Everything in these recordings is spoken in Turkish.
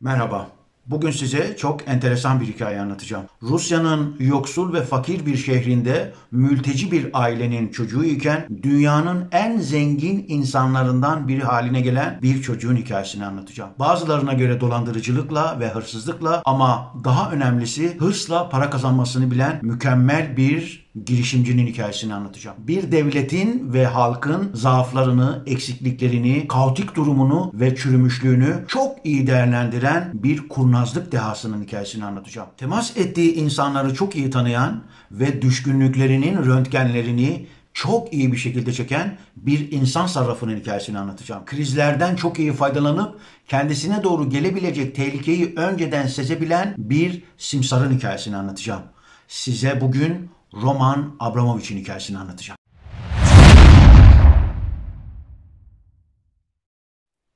Merhaba. Bugün size çok enteresan bir hikaye anlatacağım. Rusya'nın yoksul ve fakir bir şehrinde mülteci bir ailenin çocuğuyken dünyanın en zengin insanlarından biri haline gelen bir çocuğun hikayesini anlatacağım. Bazılarına göre dolandırıcılıkla ve hırsızlıkla ama daha önemlisi hırsla para kazanmasını bilen mükemmel bir girişimcinin hikayesini anlatacağım. Bir devletin ve halkın zaaflarını, eksikliklerini, kaotik durumunu ve çürümüşlüğünü çok iyi değerlendiren bir kurnazlık dehasının hikayesini anlatacağım. Temas ettiği insanları çok iyi tanıyan ve düşkünlüklerinin röntgenlerini çok iyi bir şekilde çeken bir insan sarrafının hikayesini anlatacağım. Krizlerden çok iyi faydalanıp kendisine doğru gelebilecek tehlikeyi önceden sezebilen bir simsarın hikayesini anlatacağım. Size bugün Roman Abramovich'in hikayesini anlatacağım.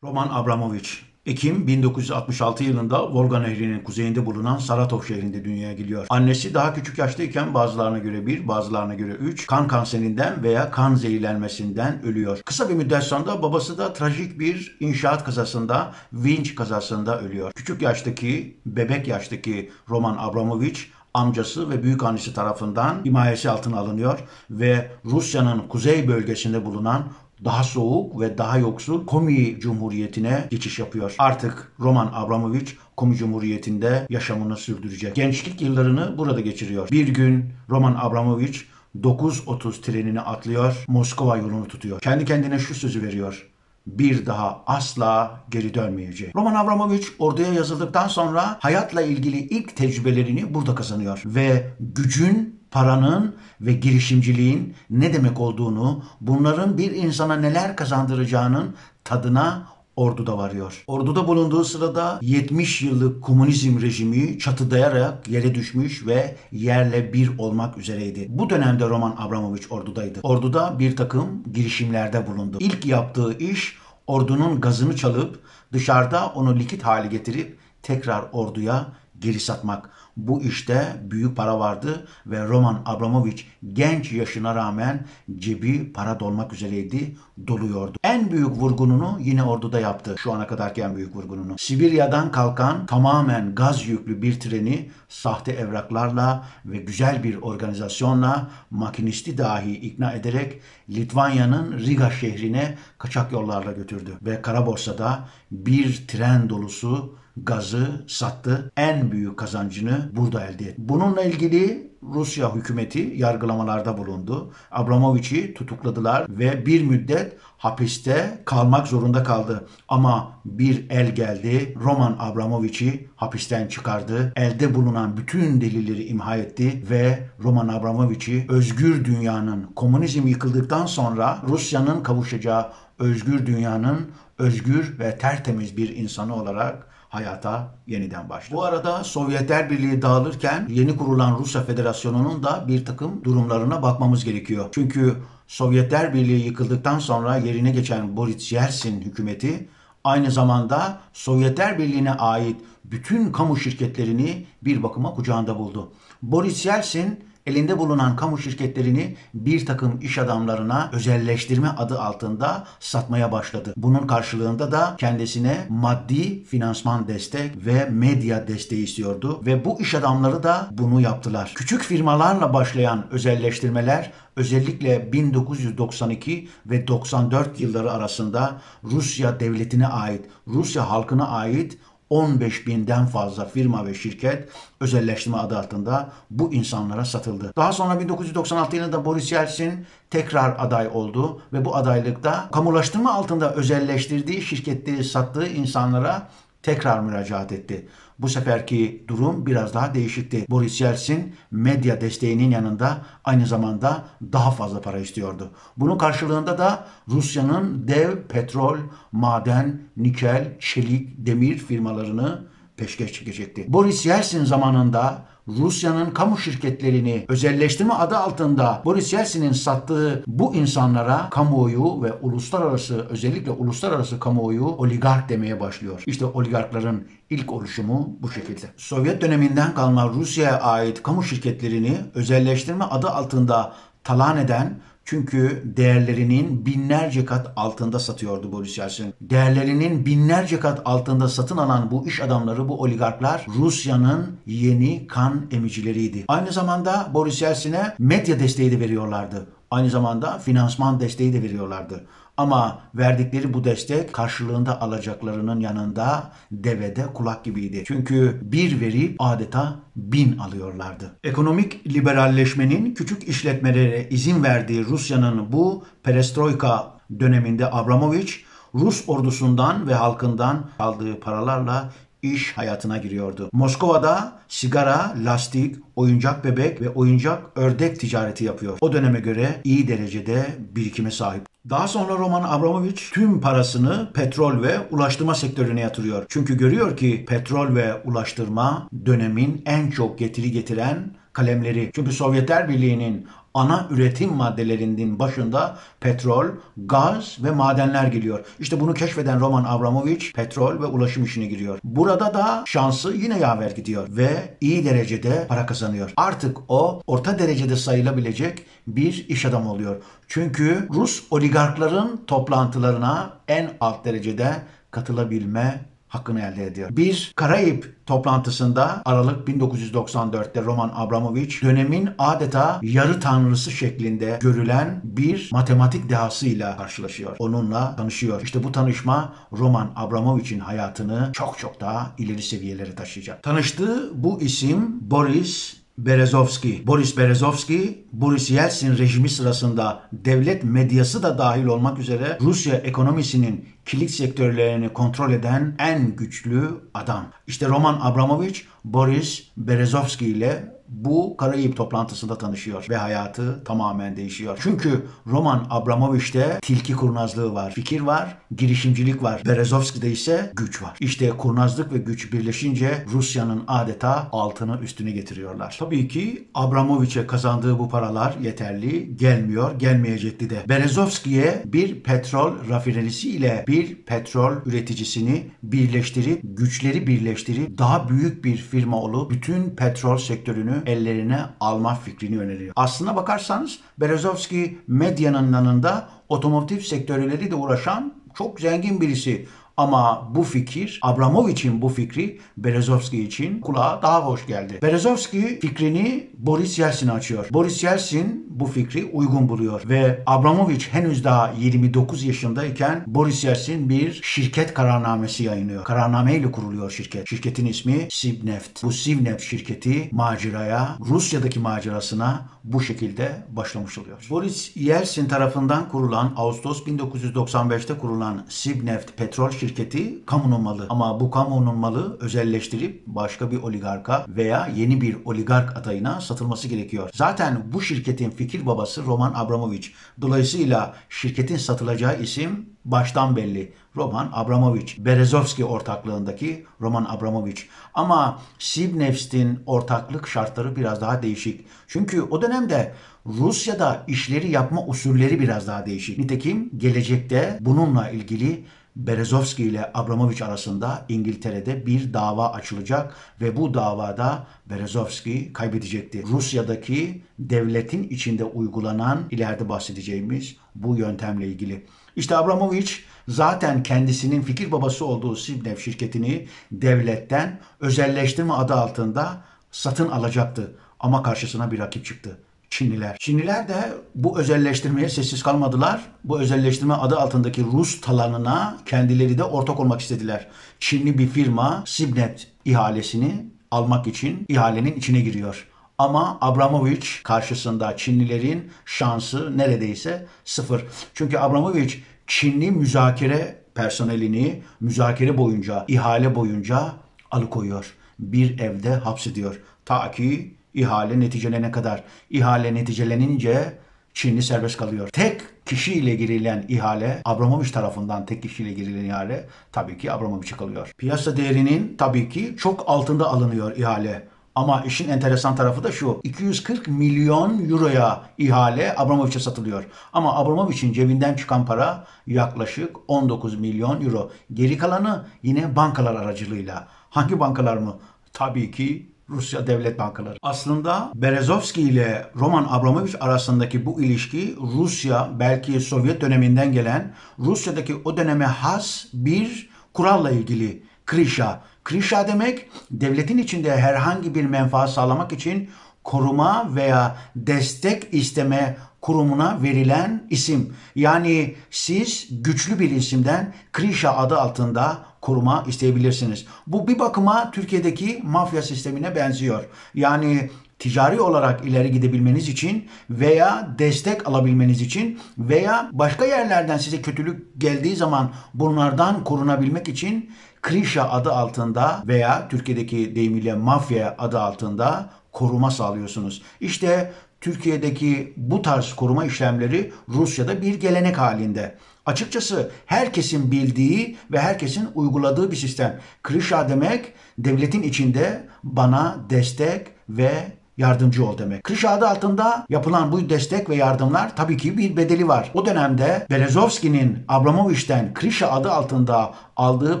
Roman Abramovich, Ekim 1966 yılında Volga Nehri'nin kuzeyinde bulunan Saratov şehrinde dünyaya geliyor. Annesi daha küçük yaştayken bazılarına göre 1, bazılarına göre 3 kan kanserinden veya kan zehirlenmesinden ölüyor. Kısa bir müddet sonra babası da trajik bir inşaat kazasında, vinç kazasında ölüyor. Küçük yaştaki, bebek yaştaki Roman Abramovich amcası ve büyükannesi tarafından himayesi altına alınıyor ve Rusya'nın kuzey bölgesinde bulunan daha soğuk ve daha yoksul Komi Cumhuriyeti'ne geçiş yapıyor. Artık Roman Abramovich Komi Cumhuriyeti'nde yaşamını sürdürecek. Gençlik yıllarını burada geçiriyor. Bir gün Roman Abramovich 9:30 trenini atlıyor, Moskova yolunu tutuyor. Kendi kendine şu sözü veriyor: bir daha asla geri dönmeyecek. Roman Abramovich orduya yazıldıktan sonra hayatla ilgili ilk tecrübelerini burada kazanıyor ve gücün, paranın ve girişimciliğin ne demek olduğunu, bunların bir insana neler kazandıracağının tadına orduda varıyor. Orduda bulunduğu sırada 70 yıllık komünizm rejimi çatıdayarak yere düşmüş ve yerle bir olmak üzereydi. Bu dönemde Roman Abramovich ordudaydı. Orduda bir takım girişimlerde bulundu. İlk yaptığı iş ordunun gazını çalıp dışarıda onu likit hale getirip tekrar orduya geri satmak. Bu işte büyük para vardı ve Roman Abramovich genç yaşına rağmen cebi para dolmak üzereydi, doluyordu. En büyük vurgununu yine orduda yaptı. Şu ana kadarki en büyük vurgununu. Sibirya'dan kalkan tamamen gaz yüklü bir treni sahte evraklarla ve güzel bir organizasyonla makinisti dahi ikna ederek Litvanya'nın Riga şehrine kaçak yollarla götürdü. Ve kara borsada bir tren dolusu gazı sattı. En büyük kazancını burada elde etti. Bununla ilgili Rusya hükümeti yargılamalarda bulundu. Abramovich'i tutukladılar ve bir müddet hapiste kalmak zorunda kaldı. Ama bir el geldi, Roman Abramovich'i hapisten çıkardı. Elde bulunan bütün delilleri imha etti ve Roman Abramovich'i özgür dünyanın, komünizm yıkıldıktan sonra Rusya'nın kavuşacağı özgür dünyanın özgür ve tertemiz bir insanı olarak hayata yeniden başladı. Bu arada Sovyetler Birliği dağılırken yeni kurulan Rusya Federasyonu'nun da bir takım durumlarına bakmamız gerekiyor. Çünkü Sovyetler Birliği yıkıldıktan sonra yerine geçen Boris Yeltsin hükümeti aynı zamanda Sovyetler Birliği'ne ait bütün kamu şirketlerini bir bakıma kucağında buldu. Boris Yeltsin elinde bulunan kamu şirketlerini bir takım iş adamlarına özelleştirme adı altında satmaya başladı. Bunun karşılığında da kendisine maddi finansman destek ve medya desteği istiyordu ve bu iş adamları da bunu yaptılar. Küçük firmalarla başlayan özelleştirmeler özellikle 1992 ve 94 yılları arasında Rusya devletine ait, Rusya halkına ait 15.000'den fazla firma ve şirket özelleştirme adı altında bu insanlara satıldı. Daha sonra 1996 yılında Boris Yeltsin tekrar aday oldu ve bu adaylıkta kamulaştırma altında özelleştirdiği şirketleri sattığı insanlara tekrar müracaat etti. Bu seferki durum biraz daha değişikti. Boris Yeltsin medya desteğinin yanında aynı zamanda daha fazla para istiyordu. Bunun karşılığında da Rusya'nın dev petrol, maden, nikel, çelik, demir firmalarını peşkeş çekecekti. Boris Yeltsin zamanında Rusya'nın kamu şirketlerini özelleştirme adı altında Boris Yeltsin'in sattığı bu insanlara kamuoyu ve uluslararası, özellikle uluslararası kamuoyu oligark demeye başlıyor. İşte oligarkların ilk oluşumu bu şekilde. Sovyet döneminden kalma Rusya'ya ait kamu şirketlerini özelleştirme adı altında talan eden, Çünkü değerlerinin binlerce kat altında satıyordu Boris Yeltsin. Değerlerinin binlerce kat altında satın alan bu iş adamları, bu oligarklar Rusya'nın yeni kan emicileriydi. Aynı zamanda Boris Yeltsin'e medya desteği de veriyorlardı. Aynı zamanda finansman desteği de veriyorlardı. Ama verdikleri bu destek karşılığında alacaklarının yanında devede kulak gibiydi. Çünkü bir verip adeta 1000 alıyorlardı. Ekonomik liberalleşmenin küçük işletmelere izin verdiği Rusya'nın bu perestroika döneminde Abramovich, Rus ordusundan ve halkından aldığı paralarla iş hayatına giriyordu. Moskova'da sigara, lastik, oyuncak bebek ve oyuncak ördek ticareti yapıyor. O döneme göre iyi derecede birikime sahip. Daha sonra Roman Abramovich tüm parasını petrol ve ulaştırma sektörüne yatırıyor. Çünkü görüyor ki petrol ve ulaştırma dönemin en çok getiri getiren kalemleri. Çünkü Sovyetler Birliği'nin ana üretim maddelerinin başında petrol, gaz ve madenler geliyor. İşte bunu keşfeden Roman Abramovich petrol ve ulaşım işine giriyor. Burada da şansı yine yaver gidiyor ve iyi derecede para kazanıyor. Artık o orta derecede sayılabilecek bir iş adamı oluyor. Çünkü Rus oligarkların toplantılarına en alt derecede katılabilme hakkını elde ediyor. Bir Karayip toplantısında Aralık 1994'te Roman Abramovich dönemin adeta yarı tanrısı şeklinde görülen bir matematik dehasıyla karşılaşıyor. Onunla tanışıyor. İşte bu tanışma Roman Abramovich'in hayatını çok daha ileri seviyelere taşıyacak. Tanıştığı bu isim Boris Berezovski. Boris Berezovski, Boris Yeltsin rejimi sırasında devlet medyası da dahil olmak üzere Rusya ekonomisinin kilit sektörlerini kontrol eden en güçlü adam. İşte Roman Abramovich, Boris Berezovski ile bu Karayip toplantısında tanışıyor ve hayatı tamamen değişiyor. Çünkü Roman Abramovich'te tilki kurnazlığı var, fikir var, girişimcilik var. Berezovski'de ise güç var. İşte kurnazlık ve güç birleşince Rusya'nın adeta altını üstüne getiriyorlar. Tabii ki Abramovich'e kazandığı bu paralar yeterli gelmiyor, gelmeyecekti de. Berezovski'ye bir petrol rafinerisi ile bir petrol üreticisini birleştirip, güçleri birleştirip daha büyük bir firma olup bütün petrol sektörünü ellerine alma fikrini öneriyor. Aslına bakarsanız Berezovski medyanın yanında otomotiv sektörleriyle uğraşan çok zengin birisi. Ama bu fikir, Abramovich'in bu fikri Berezovski için kulağa daha hoş geldi. Berezovski fikrini Boris Yeltsin'e açıyor. Boris Yeltsin bu fikri uygun buluyor ve Abramovich henüz daha 29 yaşındayken Boris Yeltsin bir şirket kararnamesi yayınlıyor. Kararnameyle kuruluyor şirket. Şirketin ismi Sibneft. Bu Sibneft şirketi maceraya, Rusya'daki macerasına bu şekilde başlamış oluyor. Boris Yeltsin tarafından kurulan, Ağustos 1995'te kurulan Sibneft petrol şirketi kamunun malı. Ama bu kamunun malı özelleştirip başka bir oligarka veya yeni bir oligark adayına satılması gerekiyor. Zaten bu şirketin fikir babası Roman Abramovich. Dolayısıyla şirketin satılacağı isim baştan belli. Roman Abramovich. Berezovski ortaklığındaki Roman Abramovich. Ama Sibneft'in ortaklık şartları biraz daha değişik. Çünkü o dönemde Rusya'da işleri yapma usulleri biraz daha değişik. Nitekim gelecekte bununla ilgili Berezovski ile Abramovich arasında İngiltere'de bir dava açılacak ve bu davada Berezovski kaybedecekti. Rusya'daki devletin içinde uygulanan ileride bahsedeceğimiz bu yöntemle ilgili. İşte Abramovich zaten kendisinin fikir babası olduğu Sibneft şirketini devletten özelleştirme adı altında satın alacaktı. Ama karşısına bir rakip çıktı. Çinliler. Çinliler de bu özelleştirmeye sessiz kalmadılar. Bu özelleştirme adı altındaki Rus talanına kendileri de ortak olmak istediler. Çinli bir firma Sibnet ihalesini almak için ihalenin içine giriyor. Ama Abramovich karşısında Çinlilerin şansı neredeyse sıfır. Çünkü Abramovich Çinli müzakere personelini müzakere boyunca, ihale boyunca alıkoyuyor. Bir evde hapsediyor. Ta ki İhale neticelenene kadar. İhale neticelenince Çinli serbest kalıyor. Tek kişiyle girilen ihale, Abramovich tarafından tek kişiyle girilen ihale tabii ki Abramovich'e kalıyor. Piyasa değerinin tabii ki çok altında alınıyor ihale. Ama işin enteresan tarafı da şu. 240 milyon euroya ihale Abramovich'e satılıyor. Ama Abramovich'in cebinden çıkan para yaklaşık 19 milyon euro. Geri kalanı yine bankalar aracılığıyla. Hangi bankalar mı? Tabii ki Rusya devlet bankaları. Aslında Berezovski ile Roman Abramovich arasındaki bu ilişki Rusya, belki Sovyet döneminden gelen Rusya'daki o döneme has bir kuralla ilgili. Krişa. Krişa demek devletin içinde herhangi bir menfaat sağlamak için koruma veya destek isteme kurumuna verilen isim. Yani siz güçlü bir isimden Krişa adı altında koruma isteyebilirsiniz. Bu bir bakıma Türkiye'deki mafya sistemine benziyor. Yani ticari olarak ileri gidebilmeniz için veya destek alabilmeniz için veya başka yerlerden size kötülük geldiği zaman bunlardan korunabilmek için Krişa adı altında veya Türkiye'deki deyimiyle mafya adı altında koruma sağlıyorsunuz. İşte Türkiye'deki bu tarz koruma işlemleri Rusya'da bir gelenek halinde. Açıkçası herkesin bildiği ve herkesin uyguladığı bir sistem. Krişa demek devletin içinde bana destek ve yardımcı ol demek. Krişa adı altında yapılan bu destek ve yardımlar tabii ki bir bedeli var. O dönemde Berezovski'nin Abramovich'ten Krişa adı altında aldığı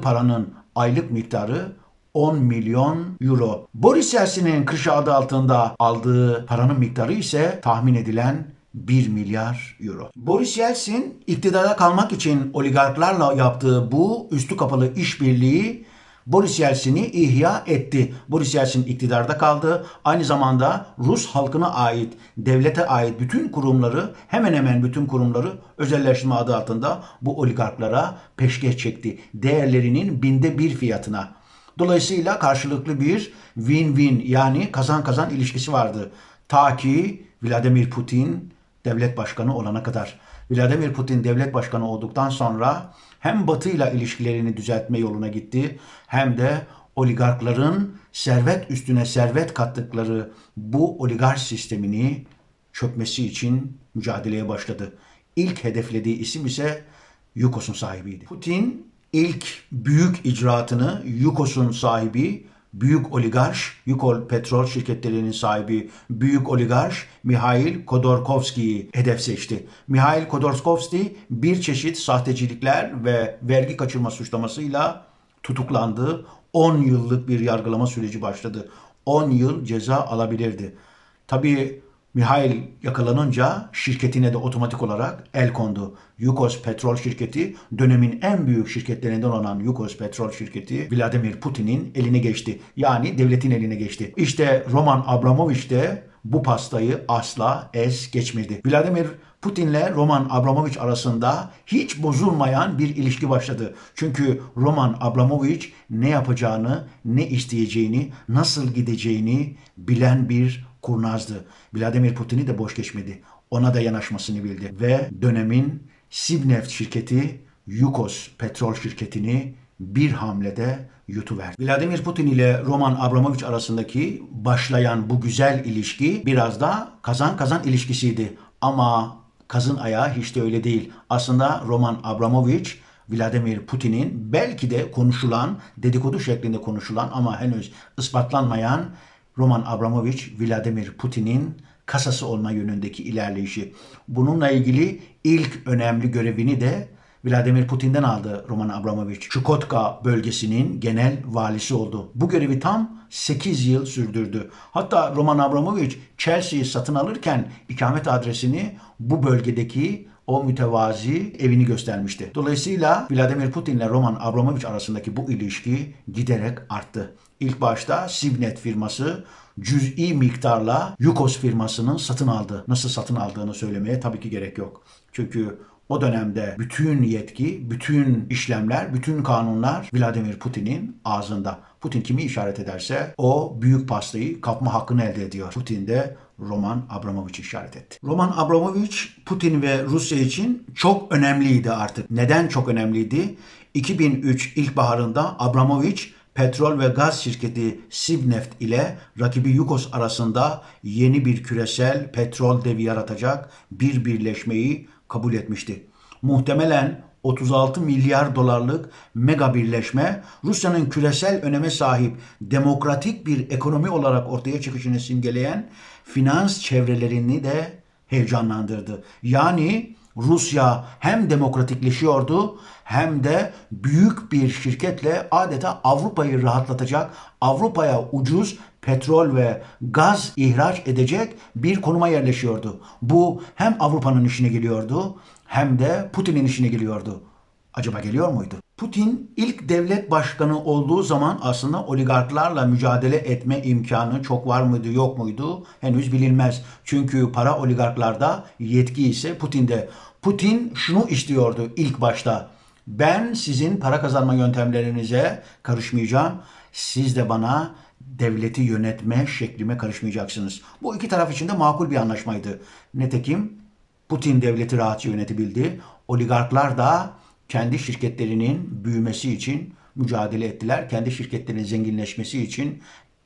paranın aylık miktarı 10 milyon euro. Boris Yeltsin'in Krişa adı altında aldığı paranın miktarı ise tahmin edilen 1 milyar euro. Boris Yeltsin iktidara kalmak için oligarklarla yaptığı bu üstü kapalı işbirliği Boris Yeltsin'i ihya etti. Boris Yeltsin iktidarda kaldı. Aynı zamanda Rus halkına ait, devlete ait bütün kurumları, hemen hemen bütün kurumları özelleştirme adı altında bu oligarklara peşkeş çekti. Değerlerinin 1/1000 fiyatına. Dolayısıyla karşılıklı bir win-win, yani kazan kazan ilişkisi vardı. Ta ki Vladimir Putin devlet başkanı olana kadar. Vladimir Putin devlet başkanı olduktan sonra hem Batı ile ilişkilerini düzeltme yoluna gitti, hem de oligarkların servet üstüne servet kattıkları bu oligark sistemini çökmesi için mücadeleye başladı. İlk hedeflediği isim ise Yukos'un sahibiydi. Putin ilk büyük icraatını Yukos'un sahibi, büyük oligarş, Yukol petrol şirketlerinin sahibi büyük oligarş Mihail Khodorkovsky'yi hedef seçti. Mihail Khodorkovsky bir çeşit sahtecilikler ve vergi kaçırma suçlamasıyla tutuklandı. 10 yıllık bir yargılama süreci başladı. 10 yıl ceza alabilirdi. Tabii Mihail yakalanınca şirketine de otomatik olarak el kondu. Yukos Petrol Şirketi, dönemin en büyük şirketlerinden olan Yukos Petrol Şirketi Vladimir Putin'in eline geçti. Yani devletin eline geçti. İşte Roman Abramovich de bu pastayı asla es geçmedi. Vladimir Putin'le Roman Abramovich arasında hiç bozulmayan bir ilişki başladı. Çünkü Roman Abramovich ne yapacağını, ne isteyeceğini, nasıl gideceğini bilen bir kurnazdı. Vladimir Putin'i de boş geçmedi. Ona da yanaşmasını bildi. Ve dönemin Sibneft şirketi Yukos Petrol şirketini bir hamlede yutuverdi. Vladimir Putin ile Roman Abramovich arasındaki başlayan bu güzel ilişki biraz da kazan kazan ilişkisiydi. Ama kazın ayağı hiç de öyle değil. Aslında Roman Abramovich, Vladimir Putin'in belki de konuşulan, dedikodu şeklinde konuşulan ama henüz ispatlanmayan Roman Abramovich, Vladimir Putin'in kasası olma yönündeki ilerleyişi. Bununla ilgili ilk önemli görevini de Vladimir Putin'den aldı Roman Abramovich. Çukotka bölgesinin genel valisi oldu. Bu görevi tam 8 yıl sürdürdü. Hatta Roman Abramovich Chelsea'yi satın alırken ikamet adresini bu bölgedeki o mütevazi evini göstermişti. Dolayısıyla Vladimir Putin ile Roman Abramovich arasındaki bu ilişki giderek arttı. İlk başta Sibnet firması cüz'i miktarla Yukos firmasının satın aldı. Nasıl satın aldığını söylemeye tabii ki gerek yok. Çünkü o dönemde bütün yetki, bütün işlemler, bütün kanunlar Vladimir Putin'in ağzında. Putin kimi işaret ederse o büyük pastayı kapma hakkını elde ediyor. Putin de Roman Abramovich'i işaret etti. Roman Abramovich, Putin ve Rusya için çok önemliydi artık. Neden çok önemliydi? 2003 ilkbaharında Abramovich, petrol ve gaz şirketi Sibneft ile rakibi Yukos arasında yeni bir küresel petrol devi yaratacak bir birleşmeyi kabul etmişti. Muhtemelen 36 milyar dolarlık mega birleşme Rusya'nın küresel öneme sahip demokratik bir ekonomi olarak ortaya çıkışını simgeleyen finans çevrelerini de heyecanlandırdı. Yani Rusya hem demokratikleşiyordu hem de büyük bir şirketle adeta Avrupa'yı rahatlatacak, Avrupa'ya ucuz petrol ve gaz ihraç edecek bir konuma yerleşiyordu. Bu hem Avrupa'nın işine geliyordu hem de Putin'in işine geliyordu. Acaba geliyor muydu? Putin ilk devlet başkanı olduğu zaman aslında oligarklarla mücadele etme imkanı çok var mıydı yok muydu henüz bilinmez. Çünkü para oligarklarda, yetki ise Putin'de. Putin şunu istiyordu ilk başta. Ben sizin para kazanma yöntemlerinize karışmayacağım. Siz de bana devleti yönetme şeklime karışmayacaksınız. Bu iki taraf için de makul bir anlaşmaydı. Nitekim Putin devleti rahatça yönetebildi. Oligarklar da kendi şirketlerinin büyümesi için mücadele ettiler. Kendi şirketlerinin zenginleşmesi için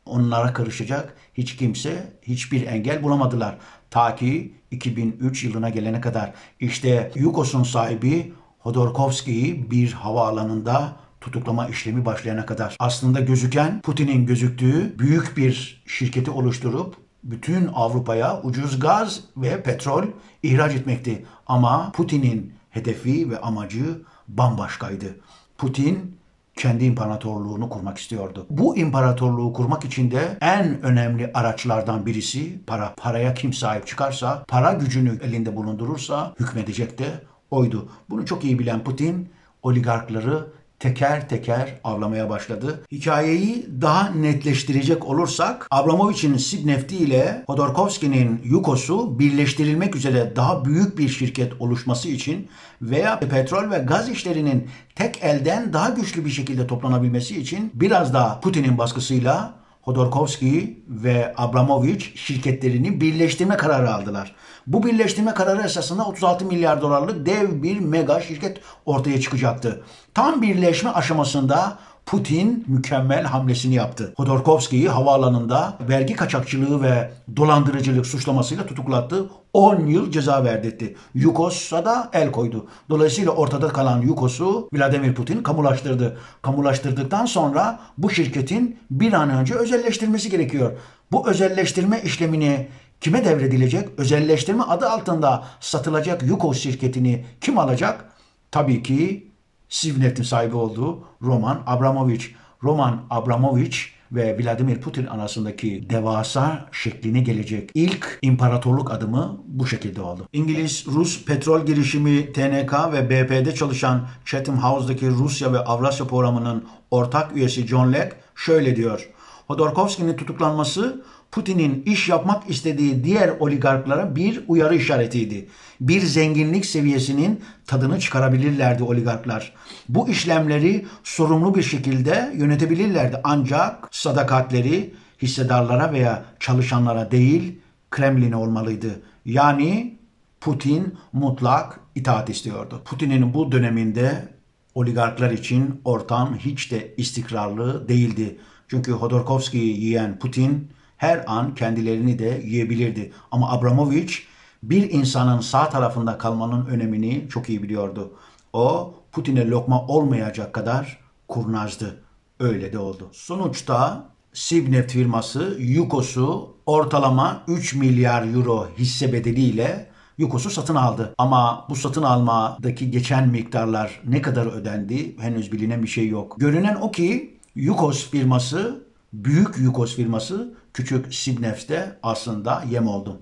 onlara karışacak hiç kimse, hiçbir engel bulamadılar. Ta ki 2003 yılına gelene kadar. İşte Yukos'un sahibi Hodorkovski'yi bir havaalanında tutuklama işlemi başlayana kadar. Aslında gözüken Putin'in gözüktüğü büyük bir şirketi oluşturup bütün Avrupa'ya ucuz gaz ve petrol ihraç etmekti. Ama Putin'in hedefi ve amacı bambaşkaydı. Putin kendi imparatorluğunu kurmak istiyordu. Bu imparatorluğu kurmak için de en önemli araçlardan birisi para. Paraya kim sahip çıkarsa, para gücünü elinde bulundurursa hükmedecek de oydu. Bunu çok iyi bilen Putin oligarkları teker teker avlamaya başladı. Hikayeyi daha netleştirecek olursak Abramovich'in Sibnefti ile Hodorkovski'nin Yukos'u birleştirilmek üzere daha büyük bir şirket oluşması için veya petrol ve gaz işlerinin tek elden daha güçlü bir şekilde toplanabilmesi için biraz daha Putin'in baskısıyla Hodorkovski ve Abramovich şirketlerini birleştirme kararı aldılar. Bu birleştirme kararı esasında 36 milyar dolarlık dev bir mega şirket ortaya çıkacaktı. Tam birleşme aşamasında Putin mükemmel hamlesini yaptı. Hodorkovski'yi havaalanında vergi kaçakçılığı ve dolandırıcılık suçlamasıyla tutuklattı. 10 yıl ceza verdirtti. Yukos'a da el koydu. Dolayısıyla ortada kalan Yukos'u Vladimir Putin kamulaştırdı. Kamulaştırdıktan sonra bu şirketin bir an önce özelleştirmesi gerekiyor. Bu özelleştirme işlemini kime devredilecek? Özelleştirme adı altında satılacak Yukos şirketini kim alacak? Tabii ki Sibneftin sahibi olduğu Roman Abramovich. Roman Abramovich ve Vladimir Putin arasındaki devasa şekline gelecek ilk imparatorluk adımı bu şekilde oldu. İngiliz-Rus petrol girişimi TNK ve BP'de çalışan Chatham House'daki Rusya ve Avrasya Programı'nın ortak üyesi John Leck şöyle diyor. Hodorkovski'nin tutuklanması Putin'in iş yapmak istediği diğer oligarklara bir uyarı işaretiydi. Bir zenginlik seviyesinin tadını çıkarabilirlerdi oligarklar. Bu işlemleri sorumlu bir şekilde yönetebilirlerdi. Ancak sadakatleri hissedarlara veya çalışanlara değil Kremlin'e olmalıydı. Yani Putin mutlak itaat istiyordu. Putin'in bu döneminde oligarklar için ortam hiç de istikrarlı değildi. Çünkü Hodorkovski'yi yiyen Putin her an kendilerini de yiyebilirdi. Ama Abramovich bir insanın sağ tarafında kalmanın önemini çok iyi biliyordu. O Putin'e lokma olmayacak kadar kurnazdı. Öyle de oldu. Sonuçta Sibneft firması Yukos'u ortalama 3 milyar euro hisse bedeliyle Yukos'u satın aldı. Ama bu satın almadaki geçen miktarlar ne kadar ödendi henüz bilinen bir şey yok. Görünen o ki Yukos firması, büyük Yukos firması küçük Sibneft'te aslında yem oldu.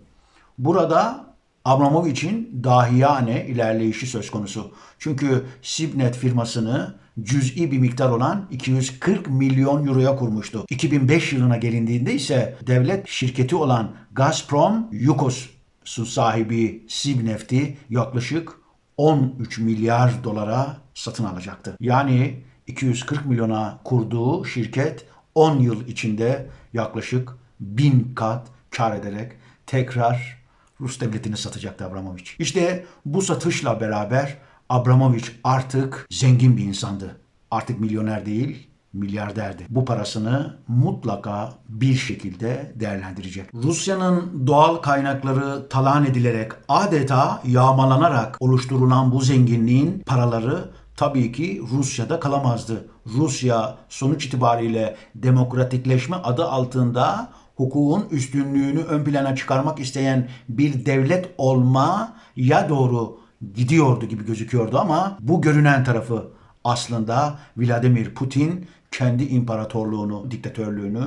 Burada Abramovich'in dahiyane ilerleyişi söz konusu. Çünkü Sibnet firmasını cüz'i bir miktar olan 240 milyon euroya kurmuştu. 2005 yılına gelindiğinde ise devlet şirketi olan Gazprom, Yukos'un sahibi Sibneft'i yaklaşık 13 milyar dolara satın alacaktı. Yani 240 milyona kurduğu şirket 10 yıl içinde yaklaşık 1000 kat kar ederek tekrar Rus devletini satacaktı Abramovich. İşte bu satışla beraber Abramovich artık zengin bir insandı. Artık milyoner değil, milyarderdi. Bu parasını mutlaka bir şekilde değerlendirecek. Rusya'nın doğal kaynakları talan edilerek adeta yağmalanarak oluşturulan bu zenginliğin paraları tabii ki Rusya'da kalamazdı. Rusya sonuç itibariyle demokratikleşme adı altında hukukun üstünlüğünü ön plana çıkarmak isteyen bir devlet olmaya doğru gidiyordu gibi gözüküyordu ama bu görünen tarafı aslında Vladimir Putin kendi imparatorluğunu, diktatörlüğünü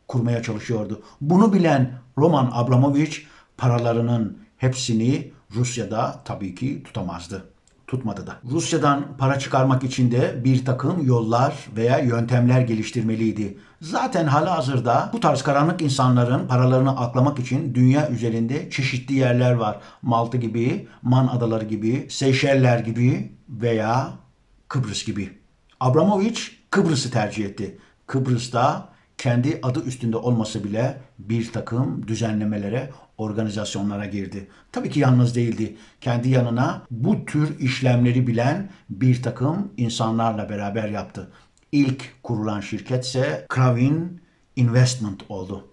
kurmaya çalışıyordu. Bunu bilen Roman Abramovich paralarının hepsini Rusya'da tabii ki tutamazdı. Tutmadı da. Rusya'dan para çıkarmak için de bir takım yollar veya yöntemler geliştirmeliydi. Zaten halihazırda bu tarz karanlık insanların paralarını aklamak için dünya üzerinde çeşitli yerler var. Malta gibi, Man Adaları gibi, Seyşeller gibi veya Kıbrıs gibi. Abramovich Kıbrıs'ı tercih etti. Kıbrıs'ta kendi adı üstünde olmasa bile bir takım düzenlemelere, organizasyonlara girdi. Tabii ki yalnız değildi. Kendi yanına bu tür işlemleri bilen bir takım insanlarla beraber yaptı. İlk kurulan şirket ise Kravin Investment oldu.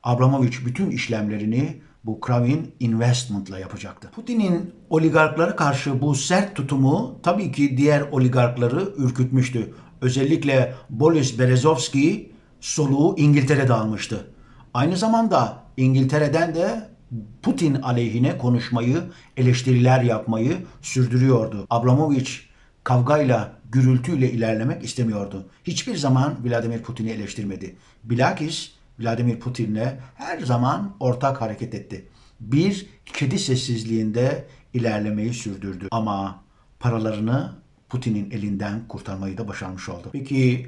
Abramovich bütün işlemlerini bu Kravin Investment'la yapacaktı. Putin'in oligarklara karşı bu sert tutumu tabii ki diğer oligarkları ürkütmüştü. Özellikle Boris Berezovski soluğu İngiltere'de almıştı. Aynı zamanda İngiltere'den de Putin aleyhine konuşmayı, eleştiriler yapmayı sürdürüyordu. Abramovich kavgayla, gürültüyle ilerlemek istemiyordu. Hiçbir zaman Vladimir Putin'i eleştirmedi. Bilakis Vladimir Putin'le her zaman ortak hareket etti. Bir kedi sessizliğinde ilerlemeyi sürdürdü. Ama paralarını Putin'in elinden kurtarmayı da başarmış oldu. Peki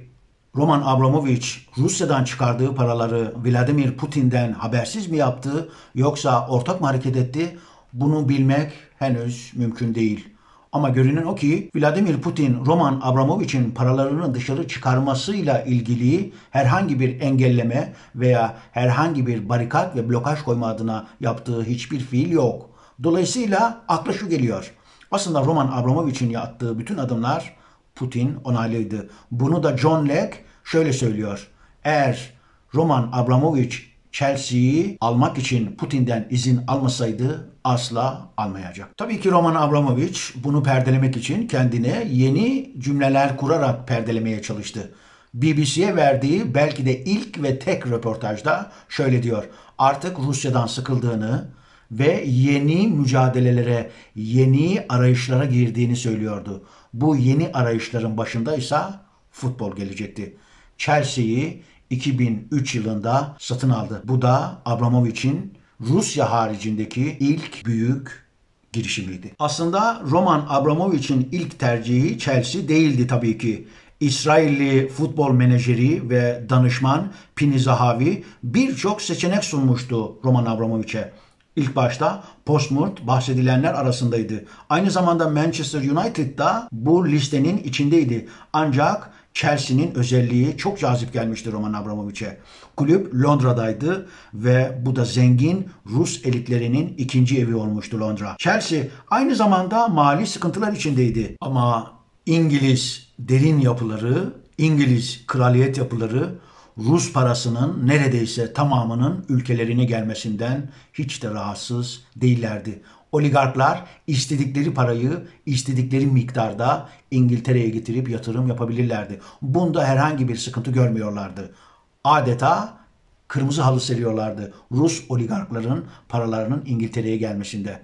Roman Abramovich Rusya'dan çıkardığı paraları Vladimir Putin'den habersiz mi yaptı yoksa ortak mı hareket etti? Bunu bilmek henüz mümkün değil. Ama görünen o ki Vladimir Putin Roman Abramovich'in paralarını dışarı çıkarmasıyla ilgili herhangi bir engelleme veya herhangi bir barikat ve blokaj koyma adına yaptığı hiçbir fiil yok. Dolayısıyla akla şu geliyor. Aslında Roman Abramovich'in attığı bütün adımlar Putin onaylıydı. Bunu da John Legg şöyle söylüyor. Eğer Roman Abramovich Chelsea'yi almak için Putin'den izin almasaydı asla almayacak. Tabii ki Roman Abramovich bunu perdelemek için kendine yeni cümleler kurarak perdelemeye çalıştı. BBC'ye verdiği belki de ilk ve tek röportajda şöyle diyor. Artık Rusya'dan sıkıldığını ve yeni mücadelelere, yeni arayışlara girdiğini söylüyordu. Bu yeni arayışların başında ise futbol gelecekti. Chelsea'yi 2003 yılında satın aldı. Bu da Abramovich'in Rusya haricindeki ilk büyük girişimiydi. Aslında Roman Abramovich'in ilk tercihi Chelsea değildi tabii ki. İsrailli futbol menajeri ve danışman Pini Zahavi birçok seçenek sunmuştu Roman Abramovich'e. İlk başta Portsmouth bahsedilenler arasındaydı. Aynı zamanda Manchester United da bu listenin içindeydi. Ancak Chelsea'nin özelliği çok cazip gelmişti Roman Abramovich'e. Kulüp Londra'daydı ve bu da zengin Rus elitlerinin ikinci evi olmuştu Londra. Chelsea aynı zamanda mali sıkıntılar içindeydi. Ama İngiliz derin yapıları, İngiliz kraliyet yapıları Rus parasının neredeyse tamamının ülkelerine gelmesinden hiç de rahatsız değillerdi. Oligarklar istedikleri parayı istedikleri miktarda İngiltere'ye getirip yatırım yapabilirlerdi. Bunda herhangi bir sıkıntı görmüyorlardı. Adeta kırmızı halı seriyorlardı Rus oligarkların paralarının İngiltere'ye gelmesinde.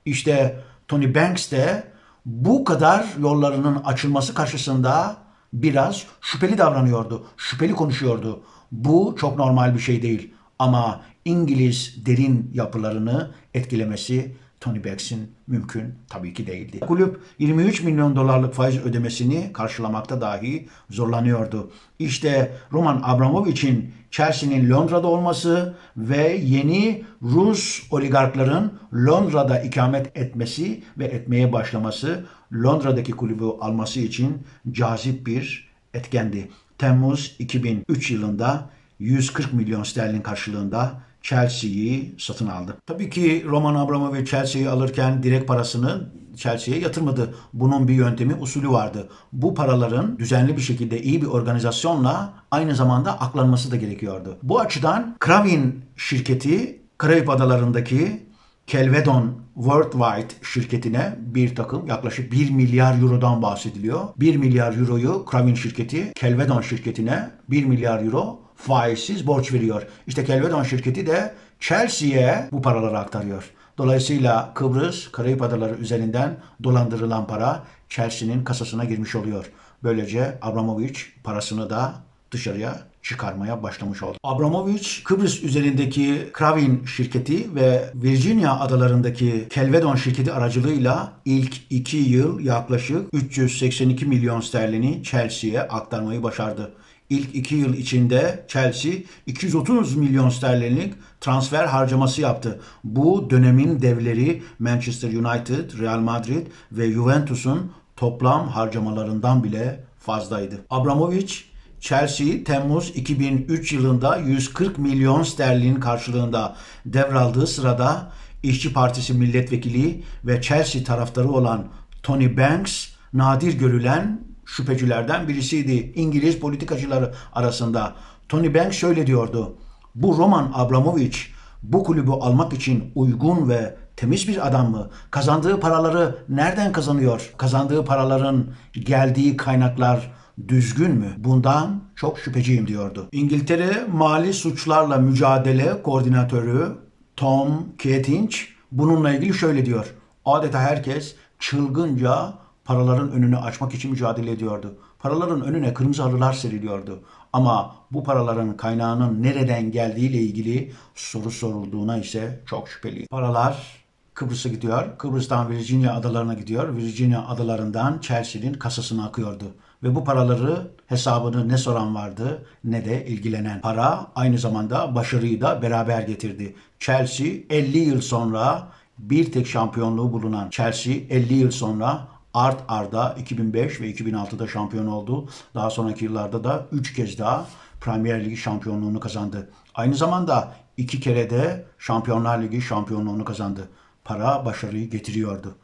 İşte Tony Banks de bu kadar yollarının açılması karşısında biraz şüpheli davranıyordu, şüpheli konuşuyordu. Bu çok normal bir şey değil. Ama İngiliz derin yapılarını etkilemesi Tony Banks'in mümkün tabii ki değildi. Kulüp 23 milyon dolarlık faiz ödemesini karşılamakta dahi zorlanıyordu. İşte Roman Abramovich'in Chelsea'nin Londra'da olması ve yeni Rus oligarkların Londra'da ikamet etmesi ve etmeye başlaması Londra'daki kulübü alması için cazip bir etkendi. Temmuz 2003 yılında 140 milyon sterlin karşılığında Chelsea'yi satın aldı. Tabii ki Roman Abramovich Chelsea'yi alırken direkt parasını Chelsea'ye yatırmadı. Bunun bir yöntemi, usulü vardı. Bu paraların düzenli bir şekilde iyi bir organizasyonla aynı zamanda aklanması da gerekiyordu. Bu açıdan Kravin şirketi Karayip Adaları'ndaki Kelvedon Worldwide şirketine bir takım yaklaşık 1 milyar eurodan bahsediliyor. 1 milyar euroyu Kravin şirketi Kelvedon şirketine 1 milyar euro faizsiz borç veriyor. İşte Kelvedon şirketi de Chelsea'ye bu paraları aktarıyor. Dolayısıyla Kıbrıs, Karayip Adaları üzerinden dolandırılan para Chelsea'nin kasasına girmiş oluyor. Böylece Abramovich parasını da dışarıya çıkarmaya başlamış oldu. Abramovich, Kıbrıs üzerindeki Kravin şirketi ve Virginia adalarındaki Kelvedon şirketi aracılığıyla ilk 2 yıl yaklaşık 382 milyon sterlini Chelsea'ye aktarmayı başardı. İlk 2 yıl içinde Chelsea 230 milyon sterlinlik transfer harcaması yaptı. Bu dönemin devleri Manchester United, Real Madrid ve Juventus'un toplam harcamalarından bile fazlaydı. Abramovich, Chelsea Temmuz 2003 yılında 140 milyon sterlin karşılığında devraldığı sırada İşçi Partisi milletvekili ve Chelsea taraftarı olan Tony Banks nadir görülen şüphecilerden birisiydi İngiliz politikacıları arasında. Tony Banks şöyle diyordu: "Bu Roman Abramovich bu kulübü almak için uygun ve temiz bir adam mı? Kazandığı paraları nereden kazanıyor? Kazandığı paraların geldiği kaynaklar düzgün mü? Bundan çok şüpheciyim," diyordu. İngiltere Mali Suçlarla Mücadele Koordinatörü Tom Keatinge bununla ilgili şöyle diyor: "Adeta herkes çılgınca paraların önünü açmak için mücadele ediyordu. Paraların önüne kırmızı halılar seriliyordu. Ama bu paraların kaynağının nereden geldiğiyle ilgili soru sorulduğuna ise çok şüpheliyim." Paralar Kıbrıs'a gidiyor. Kıbrıs'tan Virginia adalarına gidiyor. Virginia adalarından Chelsea'nin kasasına akıyordu. Ve bu paraları hesabını ne soran vardı ne de ilgilenen. Para aynı zamanda başarıyı da beraber getirdi. Chelsea 50 yıl sonra bir tek şampiyonluğu bulunan Chelsea 50 yıl sonra art arda 2005 ve 2006'da şampiyon oldu. Daha sonraki yıllarda da 3 kez daha Premier Ligi şampiyonluğunu kazandı. Aynı zamanda 2 kere de Şampiyonlar Ligi şampiyonluğunu kazandı. Para başarıyı getiriyordu.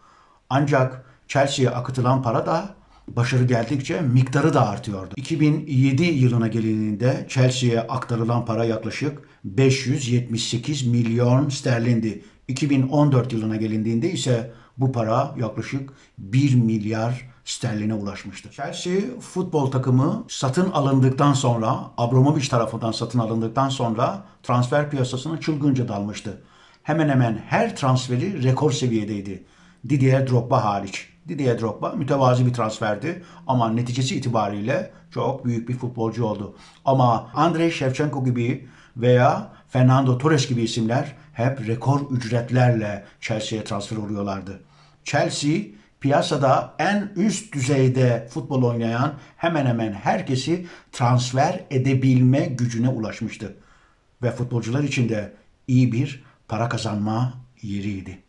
Ancak Chelsea'ye akıtılan para da başarı geldikçe miktarı da artıyordu. 2007 yılına gelindiğinde Chelsea'ye aktarılan para yaklaşık 578 milyon sterlindi. 2014 yılına gelindiğinde ise bu para yaklaşık 1 milyar sterline ulaşmıştı. Chelsea futbol takımı satın alındıktan sonra, Abramovich tarafından satın alındıktan sonra transfer piyasasına çılgınca dalmıştı. Hemen hemen her transferi rekor seviyedeydi. Didier Drogba hariç. Didier Drogba mütevazi bir transferdi ama neticesi itibariyle çok büyük bir futbolcu oldu. Ama Andrei Shevchenko gibi veya Fernando Torres gibi isimler hep rekor ücretlerle Chelsea'ye transfer oluyorlardı. Chelsea piyasada en üst düzeyde futbol oynayan hemen hemen herkesi transfer edebilme gücüne ulaşmıştı. Ve futbolcular için de iyi bir para kazanma yeriydi.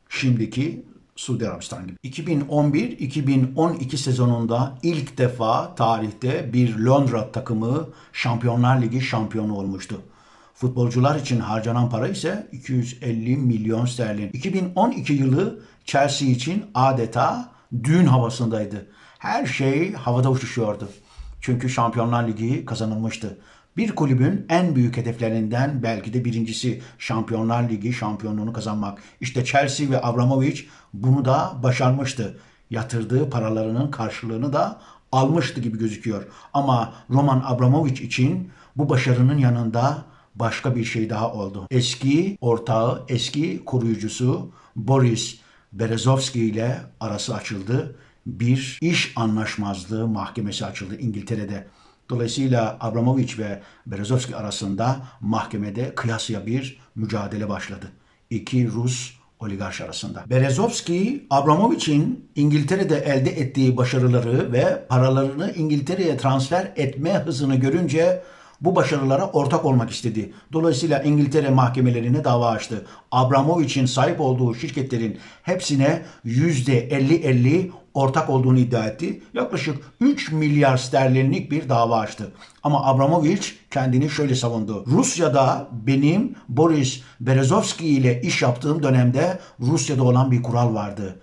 Şimdiki Suudi Arabistan gibi. 2011-2012 sezonunda ilk defa tarihte bir Londra takımı Şampiyonlar Ligi şampiyonu olmuştu. Futbolcular için harcanan para ise 250 milyon sterlin. 2012 yılı Chelsea için adeta düğün havasındaydı. Her şey havada uçuşuyordu. Çünkü Şampiyonlar Ligi kazanılmıştı. Bir kulübün en büyük hedeflerinden belki de birincisi Şampiyonlar Ligi şampiyonluğunu kazanmak. İşte Chelsea ve Abramovich bunu da başarmıştı. Yatırdığı paralarının karşılığını da almıştı gibi gözüküyor. Ama Roman Abramovich için bu başarının yanında başka bir şey daha oldu. Eski ortağı, eski koruyucusu Boris Berezovski ile arası açıldı. Bir iş anlaşmazlığı mahkemesi açıldı İngiltere'de. Dolayısıyla Abramovich ve Berezovski arasında mahkemede kıyasıya bir mücadele başladı. İki Rus oligarş arasında. Berezovski, Abramovich'in İngiltere'de elde ettiği başarıları ve paralarını İngiltere'ye transfer etme hızını görünce bu başarılara ortak olmak istedi. Dolayısıyla İngiltere mahkemelerine dava açtı. Abramovich'in sahip olduğu şirketlerin hepsine %50-50 ortak olduğunu iddia etti. Yaklaşık 3 milyar sterlinlik bir dava açtı. Ama Abramovich kendini şöyle savundu. Rusya'da benim Boris Berezovski ile iş yaptığım dönemde Rusya'da olan bir kural vardı.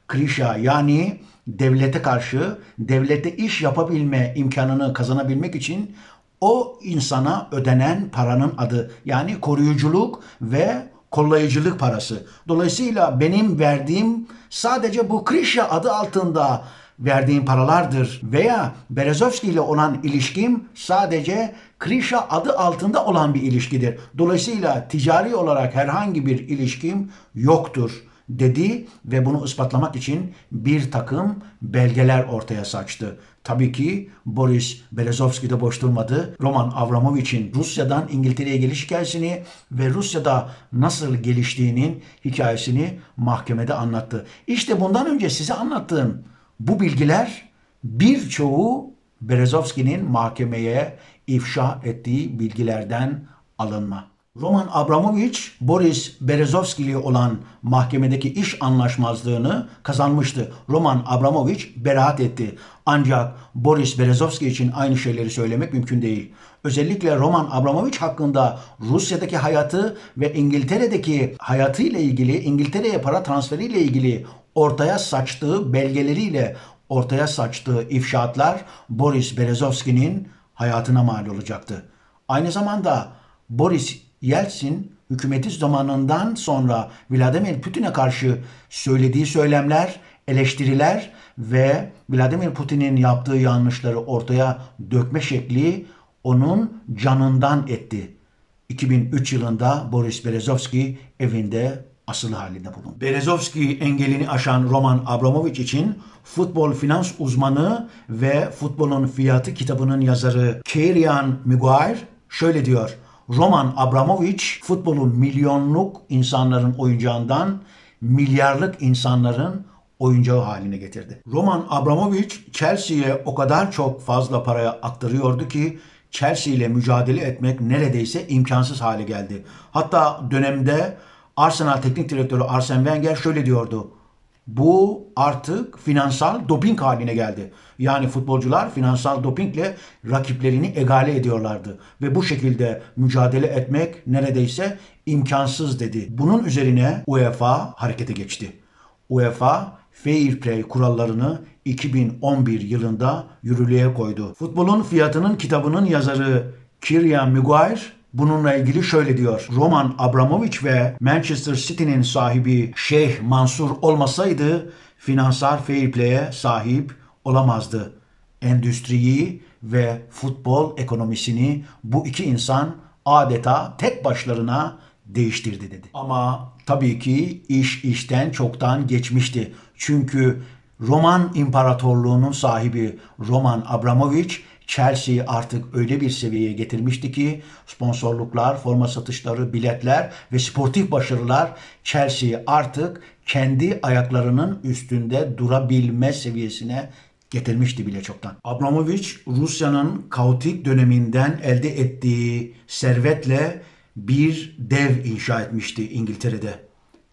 Krisha yani devlete karşı, devlete iş yapabilme imkanını kazanabilmek için o insana ödenen paranın adı, yani koruyuculuk ve kollayıcılık parası. Dolayısıyla benim verdiğim sadece bu Krisha adı altında verdiğim paralardır veya Berezovski ile olan ilişkim sadece Krişa adı altında olan bir ilişkidir. Dolayısıyla ticari olarak herhangi bir ilişkim yoktur dedi ve bunu ispatlamak için bir takım belgeler ortaya saçtı. Tabii ki Boris Berezovski de boş durmadı. Roman Abramovich'in Rusya'dan İngiltere'ye geliş hikayesini ve Rusya'da nasıl geliştiğinin hikayesini mahkemede anlattı. İşte bundan önce size anlattığım bu bilgiler birçoğu Berezovski'nin mahkemeye ifşa ettiği bilgilerden alınma. Roman Abramovich, Boris Berezovski ile olan mahkemedeki iş anlaşmazlığını kazanmıştı. Roman Abramovich beraat etti. Ancak Boris Berezovski için aynı şeyleri söylemek mümkün değil. Özellikle Roman Abramovich hakkında Rusya'daki hayatı ve İngiltere'deki hayatıyla ilgili, İngiltere'ye para transferiyle ilgili ortaya saçtığı belgeleriyle ortaya saçtığı ifşaatlar Boris Berezovski'nin hayatına mal olacaktı. Aynı zamanda Boris Yeltsin hükümeti zamanından sonra Vladimir Putin'e karşı söylediği söylemler, eleştiriler ve Vladimir Putin'in yaptığı yanlışları ortaya dökme şekli onun canından etti. 2003 yılında Boris Berezovski evinde asılı halinde bulundu. Berezovski engelini aşan Roman Abramovich için futbol finans uzmanı ve Futbolun Fiyatı kitabının yazarı Kieran Maguire şöyle diyor: Roman Abramovich futbolu milyonluk insanların oyuncağından milyarlık insanların oyuncağı haline getirdi. Roman Abramovich Chelsea'ye o kadar çok fazla paraya aktarıyordu ki Chelsea ile mücadele etmek neredeyse imkansız hale geldi. Hatta dönemde Arsenal Teknik Direktörü Arsene Wenger şöyle diyordu: bu artık finansal doping haline geldi. Yani futbolcular finansal dopingle rakiplerini egale ediyorlardı. Ve bu şekilde mücadele etmek neredeyse imkansız dedi. Bunun üzerine UEFA harekete geçti. UEFA Fair Play kurallarını 2011 yılında yürürlüğe koydu. Futbolun Fiyatının kitabının yazarı Kieran Maguire bununla ilgili şöyle diyor: Roman Abramovich ve Manchester City'nin sahibi Şeyh Mansur olmasaydı finansal fair play'e sahip olamazdı. Endüstriyi ve futbol ekonomisini bu iki insan adeta tek başlarına değiştirdi dedi. Ama tabii ki iş işten çoktan geçmişti. Çünkü Roman İmparatorluğu'nun sahibi Roman Abramovich Chelsea'yi artık öyle bir seviyeye getirmişti ki sponsorluklar, forma satışları, biletler ve sportif başarılar Chelsea'yi artık kendi ayaklarının üstünde durabilme seviyesine getirmişti bile çoktan. Abramovich Rusya'nın kaotik döneminden elde ettiği servetle bir dev inşa etmişti İngiltere'de.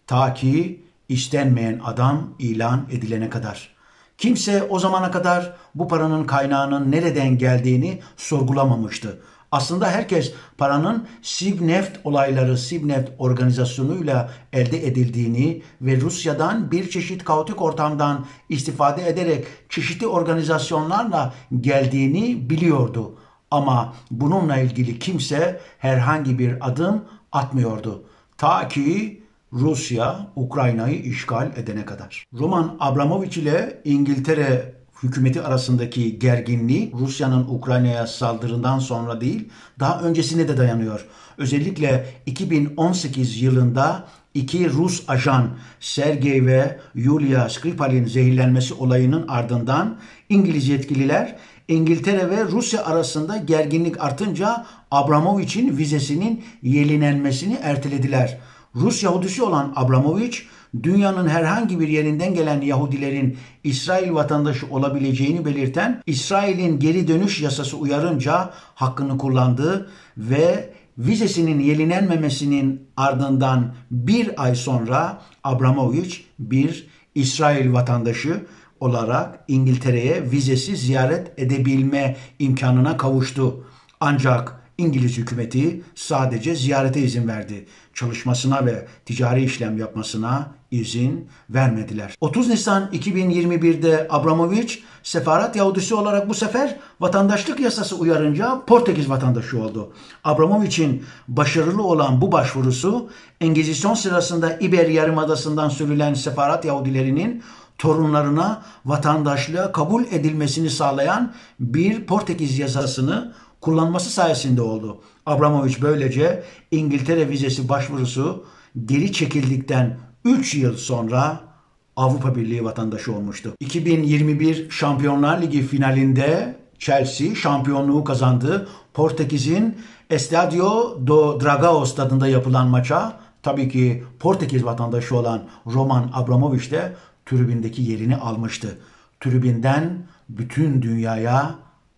Ta ki istenmeyen adam ilan edilene kadar. Kimse o zamana kadar bu paranın kaynağının nereden geldiğini sorgulamamıştı. Aslında herkes paranın Sibneft olayları, Sibneft organizasyonuyla elde edildiğini ve Rusya'dan bir çeşit kaotik ortamdan istifade ederek çeşitli organizasyonlarla geldiğini biliyordu. Ama bununla ilgili kimse herhangi bir adım atmıyordu. Ta ki Rusya Ukrayna'yı işgal edene kadar. Roman Abramovich ile İngiltere hükümeti arasındaki gerginliği Rusya'nın Ukrayna'ya saldırından sonra değil, daha öncesine de dayanıyor. Özellikle 2018 yılında iki Rus ajan Sergey ve Yulia Skripal'in zehirlenmesi olayının ardından İngiliz yetkililer İngiltere ve Rusya arasında gerginlik artınca Abramovich'in vizesinin yenilenmesini ertelediler. Rus Yahudisi olan Abramovich, dünyanın herhangi bir yerinden gelen Yahudilerin İsrail vatandaşı olabileceğini belirten İsrail'in geri dönüş yasası uyarınca hakkını kullandı ve vizesinin yenilenmemesinin ardından bir ay sonra Abramovich bir İsrail vatandaşı olarak İngiltere'ye vizesiz ziyaret edebilme imkanına kavuştu. Ancak İngiliz hükümeti sadece ziyarete izin verdi. Çalışmasına ve ticari işlem yapmasına izin vermediler. 30 Nisan 2021'de Abramovich sefaret Yahudisi olarak bu sefer vatandaşlık yasası uyarınca Portekiz vatandaşı oldu. Abramovich'in başarılı olan bu başvurusu Engizisyon sırasında İber Yarımadası'ndan sürülen sefaret Yahudilerinin torunlarına vatandaşlığa kabul edilmesini sağlayan bir Portekiz yasasını kullanması sayesinde oldu. Abramovich böylece İngiltere vizesi başvurusu geri çekildikten 3 yıl sonra Avrupa Birliği vatandaşı olmuştu. 2021 Şampiyonlar Ligi finalinde Chelsea şampiyonluğu kazandı. Portekiz'in Estadio do Dragão stadında yapılan maça tabii ki Portekiz vatandaşı olan Roman Abramovich de tribündeki yerini almıştı. Tribünden bütün dünyaya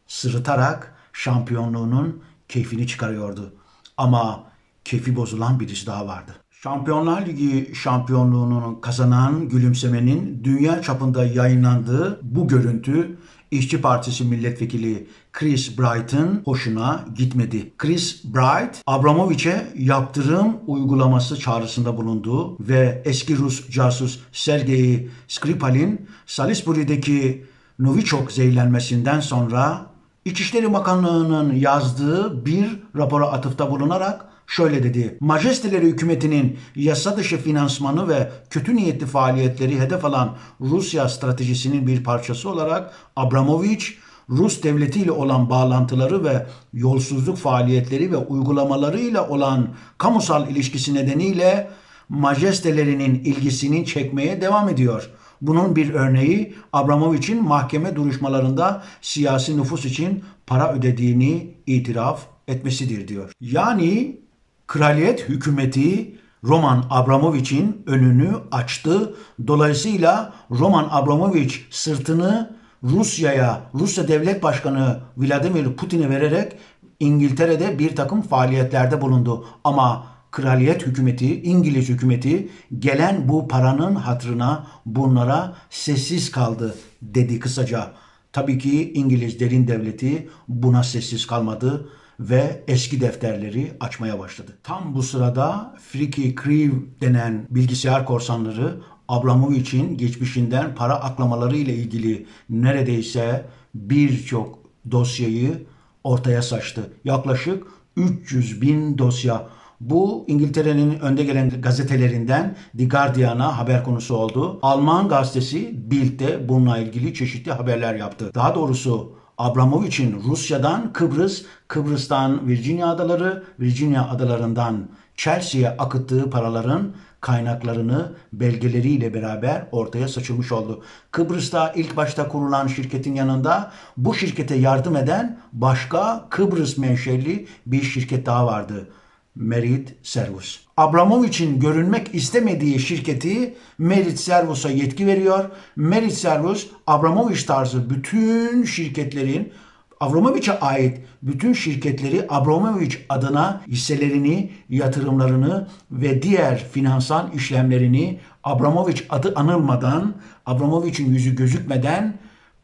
sırıtarak şampiyonluğunun keyfini çıkarıyordu. Ama keyfi bozulan birisi daha vardı. Şampiyonlar Ligi şampiyonluğunu kazanan gülümsemenin dünya çapında yayınlandığı bu görüntü İşçi Partisi milletvekili Chris Bright'ın hoşuna gitmedi. Chris Bright, Abramovich'e yaptırım uygulaması çağrısında bulundu ve eski Rus casus Sergei Skripal'in Salisbury'deki Novichok zehirlenmesinden sonra İçişleri Bakanlığı'nın yazdığı bir rapora atıfta bulunarak şöyle dedi: Majesteleri hükümetinin yasa dışı finansmanı ve kötü niyetli faaliyetleri hedef alan Rusya stratejisinin bir parçası olarak Abramovich, Rus devletiyle olan bağlantıları ve yolsuzluk faaliyetleri ve uygulamalarıyla olan kamusal ilişkisi nedeniyle majestelerinin ilgisini çekmeye devam ediyor. Bunun bir örneği Abramovich'in mahkeme duruşmalarında siyasi nüfus için para ödediğini itiraf etmesidir diyor. Yani kraliyet hükümeti Roman Abramovich'in önünü açtı. Dolayısıyla Roman Abramovich sırtını Rusya Devlet Başkanı Vladimir Putin'e vererek İngiltere'de bir takım faaliyetlerde bulundu. Ama kraliyet hükümeti, İngiliz hükümeti gelen bu paranın hatırına bunlara sessiz kaldı dedi kısaca. Tabii ki İngiliz derin devleti buna sessiz kalmadı ve eski defterleri açmaya başladı. Tam bu sırada Freaky Crew denen bilgisayar korsanları Abramovich'in geçmişinden para aklamaları ile ilgili neredeyse birçok dosyayı ortaya saçtı. Yaklaşık 300.000 dosya. Bu İngiltere'nin önde gelen gazetelerinden The Guardian'a haber konusu oldu. Alman gazetesi Bild de bununla ilgili çeşitli haberler yaptı. Daha doğrusu Abramovich'in Rusya'dan Kıbrıs'tan Virginia adalarından Chelsea'ye akıttığı paraların kaynaklarını belgeleriyle beraber ortaya saçılmış oldu. Kıbrıs'ta ilk başta kurulan şirketin yanında bu şirkete yardım eden başka Kıbrıs menşeli bir şirket daha vardı. Merit Servus. Abramovich'in görünmek istemediği şirketi Merit Servus'a yetki veriyor. Merit Servus, Abramovich tarzı bütün şirketlerin, Abramovich'e ait bütün şirketleri Abramovich adına hisselerini, yatırımlarını ve diğer finansal işlemlerini Abramovich adı anılmadan, Abramovich'in yüzü gözükmeden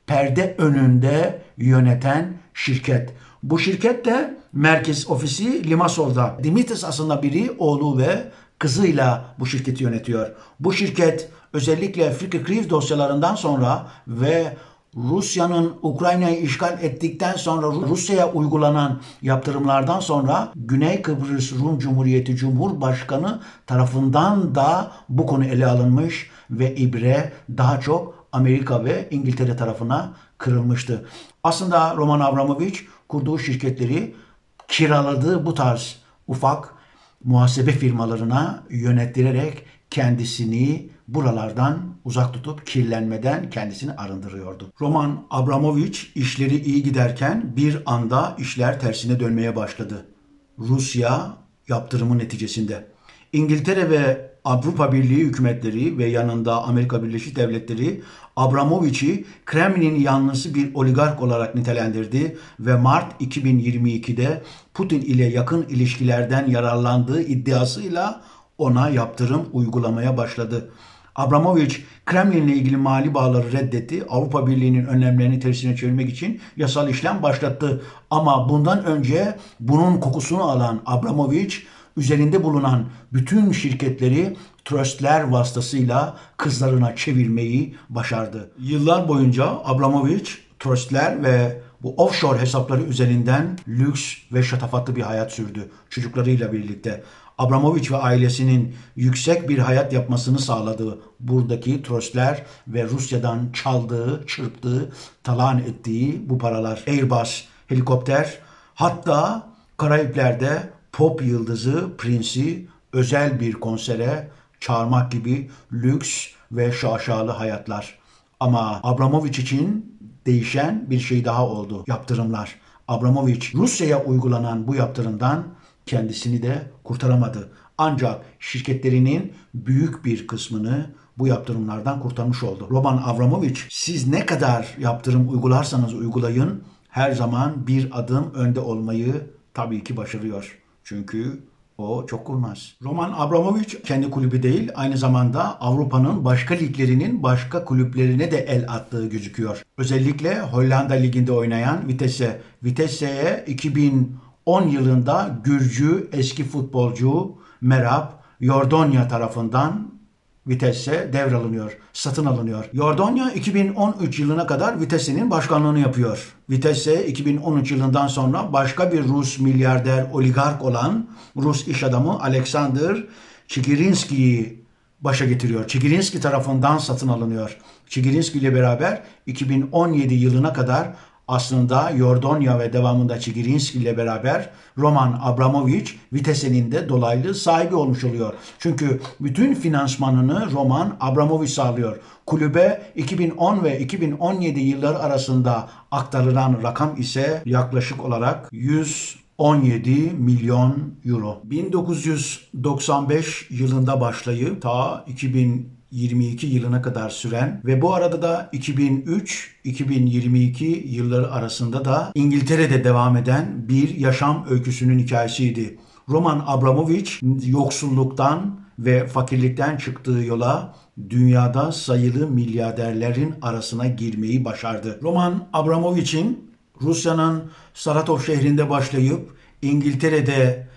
perde önünde yöneten şirket. Bu şirket de merkez ofisi Limassol'da. Dimitris aslında biri oğlu ve kızıyla bu şirketi yönetiyor. Bu şirket özellikle Freaky Crew dosyalarından sonra ve Rusya'nın Ukrayna'yı işgal ettikten sonra Rusya'ya uygulanan yaptırımlardan sonra Güney Kıbrıs Rum Cumhuriyeti Cumhurbaşkanı tarafından da bu konu ele alınmış ve ibre daha çok Amerika ve İngiltere tarafına kırılmıştı. Aslında Roman Abramovich kurduğu şirketleri kiraladığı bu tarz ufak muhasebe firmalarına yönettirerek kendisini buralardan uzak tutup kirlenmeden kendisini arındırıyordu. Roman Abramovich işleri iyi giderken bir anda işler tersine dönmeye başladı. Rusya yaptırımı neticesinde. İngiltere ve Avrupa Birliği hükümetleri ve yanında Amerika Birleşik Devletleri Abramovich'i Kremlin'in yanlısı bir oligark olarak nitelendirdi ve Mart 2022'de Putin ile yakın ilişkilerden yararlandığı iddiasıyla ona yaptırım uygulamaya başladı. Abramovich, Kremlin'le ilgili mali bağları reddetti. Avrupa Birliği'nin önlemlerini tersine çevirmek için yasal işlem başlattı. Ama bundan önce bunun kokusunu alan Abramovich, üzerinde bulunan bütün şirketleri trustler vasıtasıyla kızlarına çevirmeyi başardı. Yıllar boyunca Abramovich, trustler ve bu offshore hesapları üzerinden lüks ve şatafatlı bir hayat sürdü çocuklarıyla birlikte. Abramovich ve ailesinin yüksek bir hayat yapmasını sağladığı buradaki tröstler ve Rusya'dan çaldığı, çırptığı, talan ettiği bu paralar. Airbus, helikopter, hatta Karayipler'de pop yıldızı Prince'i özel bir konsere çağırmak gibi lüks ve şaşalı hayatlar. Ama Abramovich için değişen bir şey daha oldu. Yaptırımlar. Abramovich Rusya'ya uygulanan bu yaptırımdan kendisini de kurtaramadı. Ancak şirketlerinin büyük bir kısmını bu yaptırımlardan kurtarmış oldu. Roman Abramovich, siz ne kadar yaptırım uygularsanız uygulayın, her zaman bir adım önde olmayı tabii ki başarıyor. Çünkü o çok kurnaz. Roman Abramovich kendi kulübü değil, aynı zamanda Avrupa'nın başka liglerinin başka kulüplerine de el attığı gözüküyor. Özellikle Hollanda Ligi'nde oynayan Vitesse. Vitesse'ye 2010 yılında Gürcü eski futbolcu Merab Yordonya tarafından Vitesse devralınıyor, satın alınıyor. Yordonya 2013 yılına kadar Vitesse'nin başkanlığını yapıyor. Vitesse 2013 yılından sonra başka bir Rus milyarder oligark olan Rus iş adamı Alexander Chigrinsky'yi başa getiriyor. Chigrinsky tarafından satın alınıyor. Chigrinsky ile beraber 2017 yılına kadar aslında Yordonya ve devamında Chigrinsky ile beraber Roman Abramovich Vitesse'nin de dolaylı sahibi olmuş oluyor. Çünkü bütün finansmanını Roman Abramovich sağlıyor. Kulübe 2010 ve 2017 yılları arasında aktarılan rakam ise yaklaşık olarak 117 milyon euro. 1995 yılında başlayıp ta 2022 yılına kadar süren ve bu arada da 2003-2022 yılları arasında da İngiltere'de devam eden bir yaşam öyküsünün hikayesiydi. Roman Abramovich yoksulluktan ve fakirlikten çıktığı yola dünyada sayılı milyarderlerin arasına girmeyi başardı. Roman Abramovich'in Rusya'nın Saratov şehrinde başlayıp İngiltere'de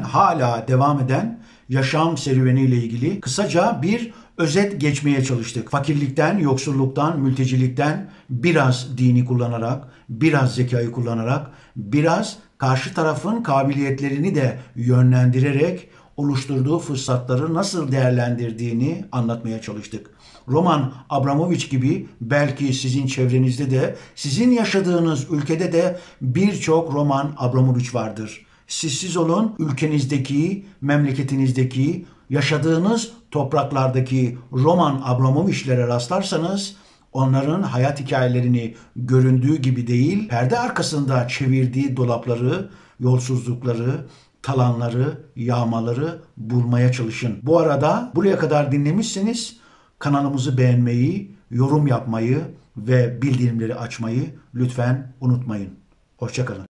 hala devam eden yaşam serüveniyle ilgili kısaca bir özet geçmeye çalıştık. Fakirlikten, yoksulluktan, mültecilikten biraz dini kullanarak, biraz zekayı kullanarak, biraz karşı tarafın kabiliyetlerini de yönlendirerek oluşturduğu fırsatları nasıl değerlendirdiğini anlatmaya çalıştık. Roman Abramovich gibi belki sizin çevrenizde de, sizin yaşadığınız ülkede de birçok Roman Abramovich vardır. Siz olun, ülkenizdeki, memleketinizdeki, yaşadığınız topraklardaki Roman Abramovich'lere rastlarsanız onların hayat hikayelerini göründüğü gibi değil, perde arkasında çevirdiği dolapları, yolsuzlukları, talanları, yağmaları bulmaya çalışın. Bu arada buraya kadar dinlemişseniz kanalımızı beğenmeyi, yorum yapmayı ve bildirimleri açmayı lütfen unutmayın. Hoşça kalın.